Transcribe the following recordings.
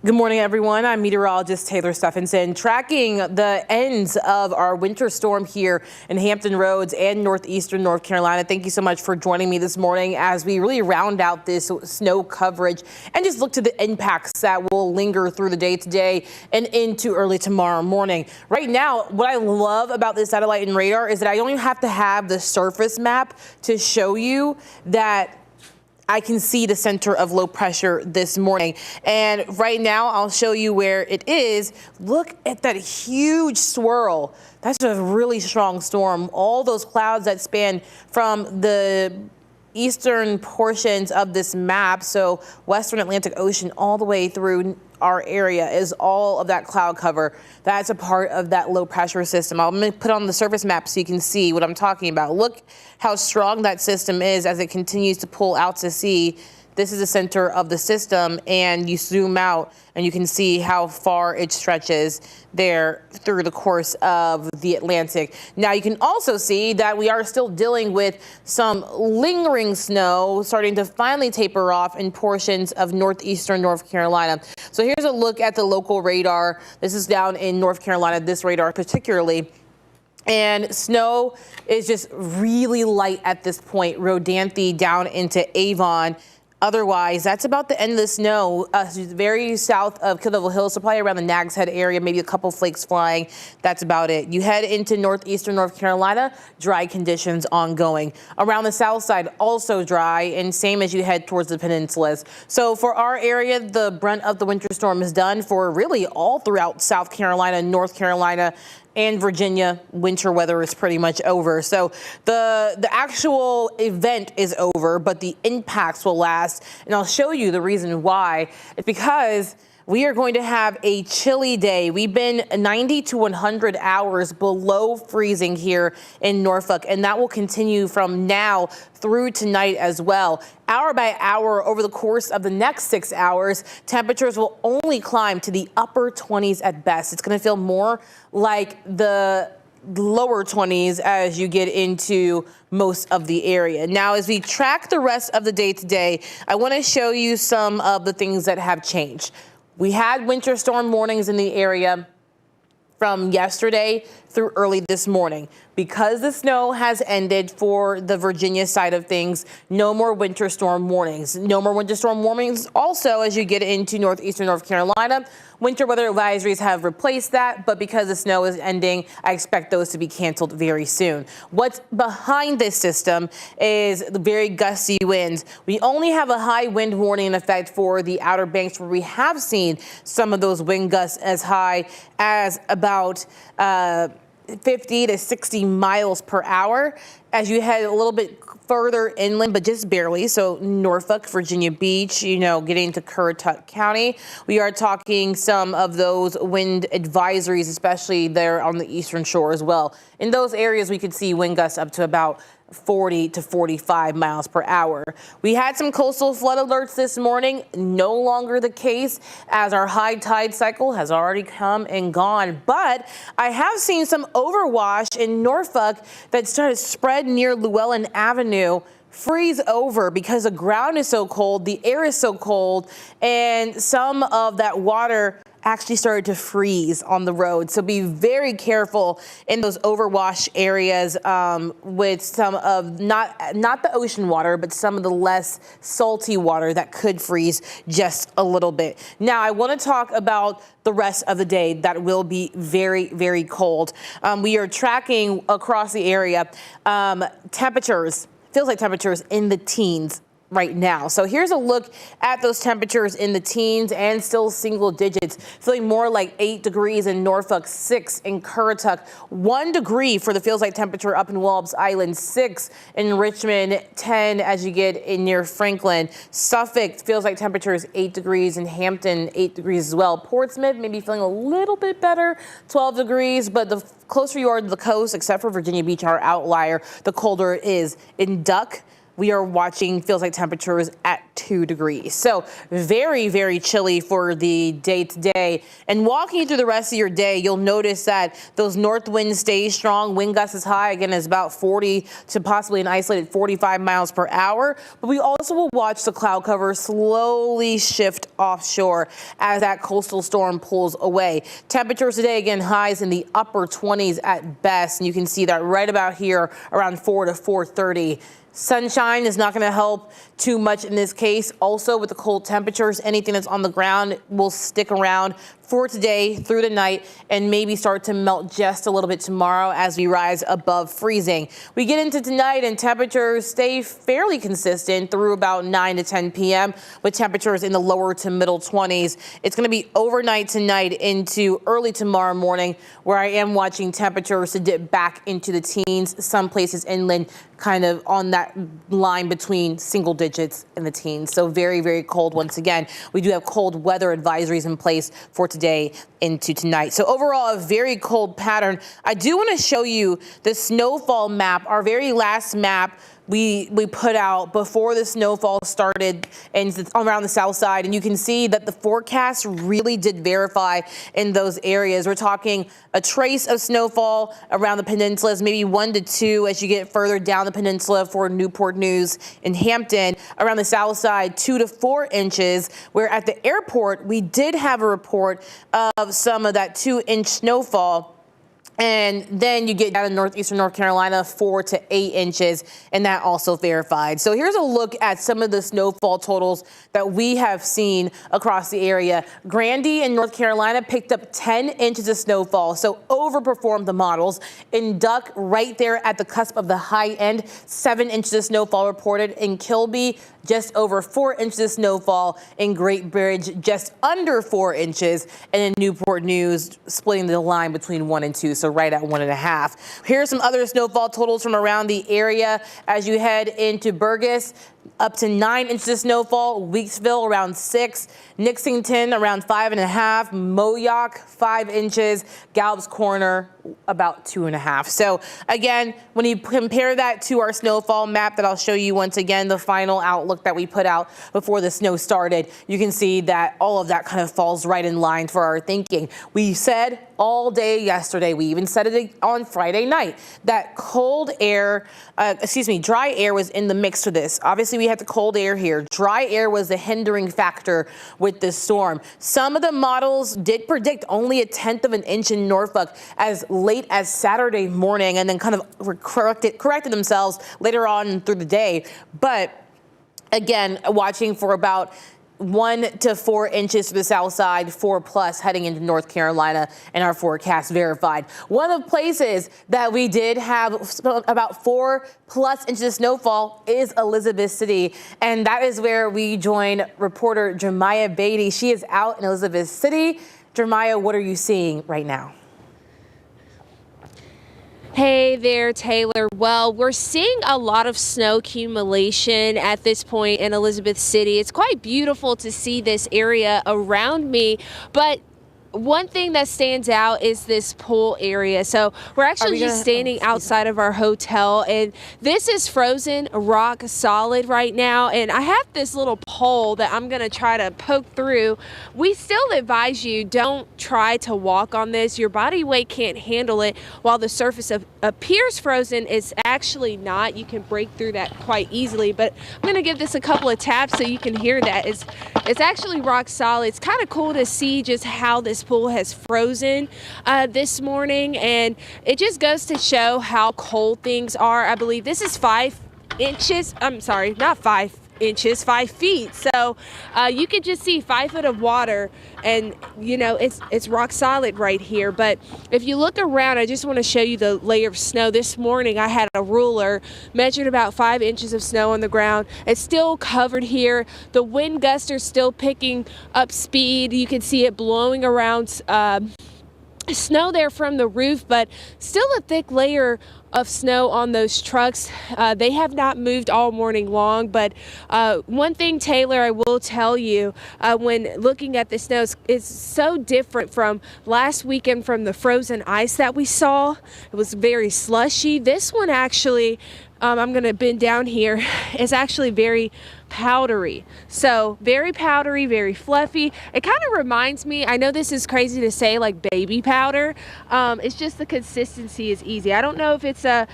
Good morning, everyone. I'm meteorologist Taylor Stephenson, tracking the ends of our winter storm here in Hampton Roads and northeastern North Carolina. Thank you so much for joining me this morning as we really round out this snow coverage and just look to the impacts that will linger through the day today and into early tomorrow morning. Right now, what I love about this satellite and radar is that I only have to have the surface map to show you that I can see the center of low pressure this morning. And right now, I'll show you where it is. Look at that huge swirl. That's a really strong storm. All those clouds that span from the eastern portions of this map, so western Atlantic Ocean all the way through our area, is all of that cloud cover. That's a part of that low pressure system. I'm going to put on the surface map so you can see what I'm talking about. Look how strong that system is as it continues to pull out to sea. This is the center of the system, and you zoom out and you can see how far it stretches there through the course of the Atlantic. Now you can also see that we are still dealing with some lingering snow starting to finally taper off in portions of northeastern North Carolina. So here's a look at the local radar. This is down in North Carolina, this radar particularly. And snow is just really light at this point. Rodanthe down into Avon. Otherwise, that's about the end of the snow. Very south of Kill Devil Hill, so probably around the Nags Head area, maybe a couple flakes flying. That's about it. You head into northeastern North Carolina, dry conditions ongoing. Around the south side, also dry, and same as you head towards the peninsulas. So for our area, the brunt of the winter storm is done. For really all throughout South Carolina, North Carolina, and Virginia, winter weather is pretty much over. So the actual event is over, but the impacts will last. And I'll show you the reason why. It's because we are going to have a chilly day. We've been 90 to 100 hours below freezing here in Norfolk, and that will continue from now through tonight as well. Hour by hour over the course of the next 6 hours, temperatures will only climb to the upper 20s at best. It's going to feel more like the lower 20s as you get into most of the area. Now, as we track the rest of the day today, I want to show you some of the things that have changed. We had winter storm warnings in the area from yesterday through early this morning. Because the snow has ended for the Virginia side of things, no more winter storm warnings. No more winter storm warnings also as you get into northeastern North Carolina. Winter weather advisories have replaced that, but because the snow is ending, I expect those to be canceled very soon. What's behind this system is the very gusty winds. We only have a high wind warning in effect for the Outer Banks, where we have seen some of those wind gusts as high as about 50 to 60 miles per hour. As you head a little bit further inland, but just barely, so Norfolk, Virginia Beach, getting to Currituck County, we are talking some of those wind advisories, especially there on the eastern shore as well. In those areas, we could see wind gusts up to about 40 to 45 miles per hour. We had some coastal flood alerts this morning, no longer the case as our high tide cycle has already come and gone. But I have seen some overwash in Norfolk that started to spread near Llewellyn Avenue freeze over because the ground is so cold, the air is so cold, and some of that water actually started to freeze on the road. So be very careful in those overwash areas with some of not the ocean water, but some of the less salty water that could freeze just a little bit. Now, I want to talk about the rest of the day that will be very, very cold. We are tracking across the area temperatures, feels like temperatures in the teens right now. So here's a look at those temperatures in the teens and still single digits, feeling more like 8 degrees in Norfolk, 6 in Currituck, 1 degree for the feels like temperature up in Wallops Island, 6 in Richmond, 10 as you get in near Franklin. Suffolk feels like temperature is 8 degrees in Hampton, 8 degrees as well. Portsmouth maybe feeling a little bit better, 12 degrees, but the closer you are to the coast, except for Virginia Beach, our outlier, the colder it is. In Duck, we are watching feels like temperatures at 2 degrees. So very, very chilly for the day today. And walking through the rest of your day, you'll notice that those north winds stay strong. Wind gusts is high. Again, is about 40 to possibly an isolated 45 miles per hour. But we also will watch the cloud cover slowly shift offshore as that coastal storm pulls away. Temperatures today, again, highs in the upper 20s at best. And you can see that right about here around 4 to 4:30. Sunshine is not going to help too much in this case. Also, with the cold temperatures, anything that's on the ground will stick around for today through the night and maybe start to melt just a little bit tomorrow as we rise above freezing. We get into tonight and temperatures stay fairly consistent through about 9 to 10 p.m. with temperatures in the lower to middle 20s. It's going to be overnight tonight into early tomorrow morning, where I am watching temperatures to dip back into the teens. Some places inland kind of on that line between single digits and the teens. So very, very cold once again. We do have cold weather advisories in place for today into tonight. So overall, a very cold pattern. I do want to show you the snowfall map, our very last map we put out before the snowfall started and around the south side. And you can see that the forecast really did verify in those areas. We're talking a trace of snowfall around the peninsulas, maybe 1 to 2 as you get further down the peninsula for Newport News and Hampton. Around the south side, 2 to 4 inches, where at the airport, we did have a report of some of that 2-inch snowfall. And then you get down in northeastern North Carolina, 4 to 8 inches, and that also verified. So here's a look at some of the snowfall totals that we have seen across the area. Grandy in North Carolina picked up 10 inches of snowfall, so overperformed the models. In Duck, right there at the cusp of the high end, 7 inches of snowfall reported. In Kilby, just over 4 inches of snowfall. In Great Bridge, just under 4 inches. And in Newport News, splitting the line between 1 and 2, so right at 1.5. Here's some other snowfall totals from around the area as you head into Burgess. Up to 9 inches of snowfall. Weeksville around 6. Nixington around 5.5. Moyock 5 inches. Gallups Corner about 2.5. So again, when you compare that to our snowfall map that I'll show you once again, the final outlook that we put out before the snow started, you can see that all of that kind of falls right in line for our thinking. We said all day yesterday, we even said it on Friday night, that dry air was in the mix for this. Obviously, we had the cold air here. Dry air was the hindering factor with this storm. Some of the models did predict only 1/10 of an inch in Norfolk as late as Saturday morning, and then kind of corrected themselves later on through the day. But again, watching for about 1 to 4 inches to the south side, 4+ heading into North Carolina, and our forecast verified. One of the places that we did have about 4+ inches of snowfall is Elizabeth City, and that is where we join reporter Jeremiah Beatty. She is out in Elizabeth City. Jeremiah, what are you seeing right now? Hey there, Taylor. Well, we're seeing a lot of snow accumulation at this point in Elizabeth City. It's quite beautiful to see this area around me, but one thing that stands out is this pool area. So we're actually just standing outside of our hotel, and this is frozen rock solid right now. And I have this little pole that I'm going to try to poke through. We still advise you don't try to walk on this. Your body weight can't handle it. While the surface appears frozen, it's actually not. You can break through that quite easily, but I'm going to give this a couple of taps so you can hear that. It's actually rock solid. It's kind of cool to see just how this pool has frozen this morning, and it just goes to show how cold things are. I believe this is 5 inches. I'm sorry, not 5 inches, 5 feet. So you can just see 5 foot of water, and you know it's rock solid right here. But if you look around, I just want to show you the layer of snow. This morning I had a ruler, measured about 5 inches of snow on the ground. It's still covered here. The wind gusts are still picking up speed. You can see it blowing around snow there from the roof, but still a thick layer of snow on those trucks. They have not moved all morning long, but one thing, Taylor, I will tell you, when looking at the snow, is so different from last weekend from the frozen ice that we saw. It was very slushy. This one actually I'm going to bend down here, is actually very powdery. So very powdery, very fluffy. It kind of reminds me, I know this is crazy to say, like baby powder. It's just the consistency is easy. I don't know if it's a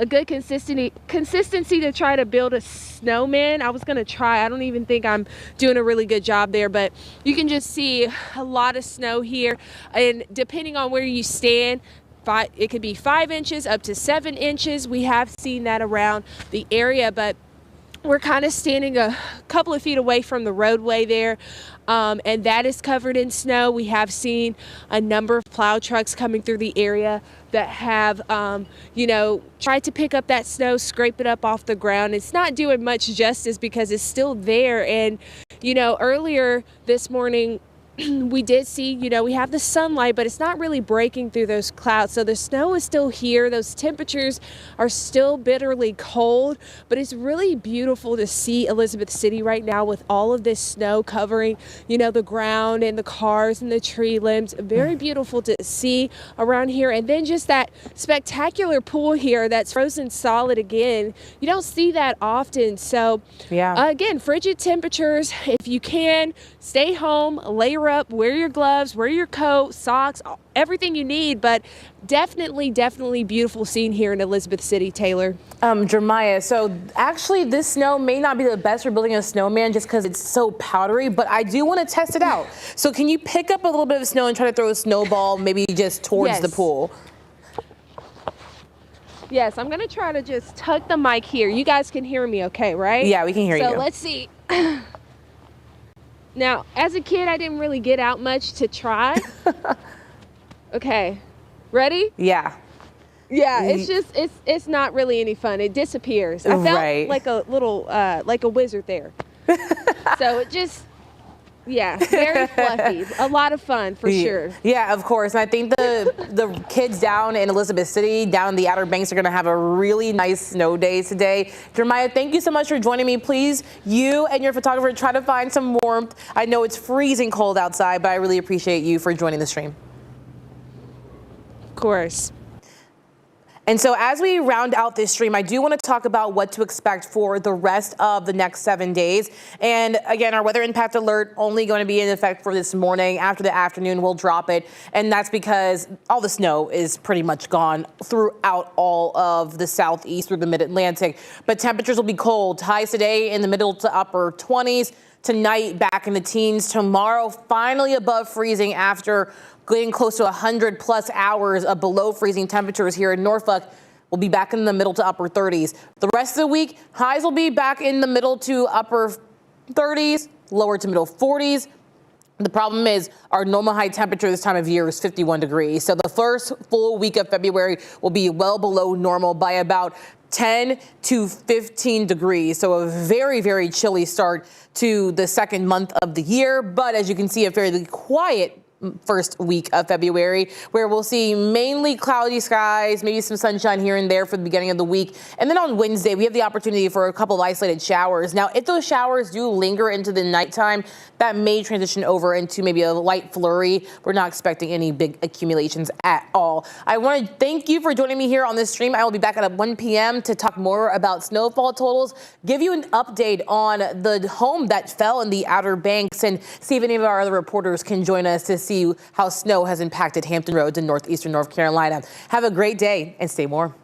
good consistency to try to build a snowman. I was gonna try. I don't even think I'm doing a really good job there, but you can just see a lot of snow here, and depending on where you stand, it could be 5 inches up to 7 inches. We have seen that around the area, but we're kind of standing a couple of feet away from the roadway there, and that is covered in snow. We have seen a number of plow trucks coming through the area that have, tried to pick up that snow, scrape it up off the ground. It's not doing much justice because it's still there. And, earlier this morning, we did see, we have the sunlight, but it's not really breaking through those clouds. So the snow is still here. Those temperatures are still bitterly cold, but it's really beautiful to see Elizabeth City right now with all of this snow covering, the ground and the cars and the tree limbs. Very beautiful to see around here. And then just that spectacular pool here that's frozen solid again. You don't see that often. So again, frigid temperatures. If you can, stay home, layer up, wear your gloves, wear your coat, socks, everything you need, but definitely beautiful scene here in Elizabeth City, Taylor. Jeremiah, so actually this snow may not be the best for building a snowman just because it's so powdery, but I do want to test it out. So can you pick up a little bit of snow and try to throw a snowball maybe just towards the pool? Yes, I'm going to try to just tuck the mic here. You guys can hear me okay, right? Yeah, we can hear you. So let's see. Now, as a kid, I didn't really get out much to try. Okay, ready? Yeah. Yeah, it's not really any fun. It disappears. I felt like a little, like a wizard there. So it just, very fluffy. A lot of fun for sure. Yeah, of course. And I think the kids down in Elizabeth City, down in the Outer Banks, are going to have a really nice snow day today. Jeremiah, thank you so much for joining me. Please, you and your photographer, try to find some warmth. I know it's freezing cold outside, but I really appreciate you for joining the stream. Of course. And so as we round out this stream, I do want to talk about what to expect for the rest of the next 7 days. And again, our weather impact alert only going to be in effect for this morning. After the afternoon, we'll drop it. And that's because all the snow is pretty much gone throughout all of the southeast through the mid-Atlantic. But temperatures will be cold. Highs today in the middle to upper 20s. Tonight, back in the teens. Tomorrow, finally above freezing after getting close to 100 plus hours of below freezing temperatures here in Norfolk. We'll be back in the middle to upper 30s. The rest of the week, highs will be back in the middle to upper 30s, lower to middle 40s. The problem is our normal high temperature this time of year is 51 degrees. So the first full week of February will be well below normal by about 10 to 15 degrees. So a very chilly start to the second month of the year. But as you can see, a fairly quiet first week of February, where we'll see mainly cloudy skies, maybe some sunshine here and there for the beginning of the week. And then on Wednesday, we have the opportunity for a couple of isolated showers. Now, if those showers do linger into the nighttime, that may transition over into maybe a light flurry. We're not expecting any big accumulations at all. I want to thank you for joining me here on this stream. I will be back at 1 p.m. to talk more about snowfall totals, give you an update on the home that fell in the Outer Banks, and see if any of our other reporters can join us to see how snow has impacted Hampton roads in northeastern North Carolina. Have a great day and stay warm.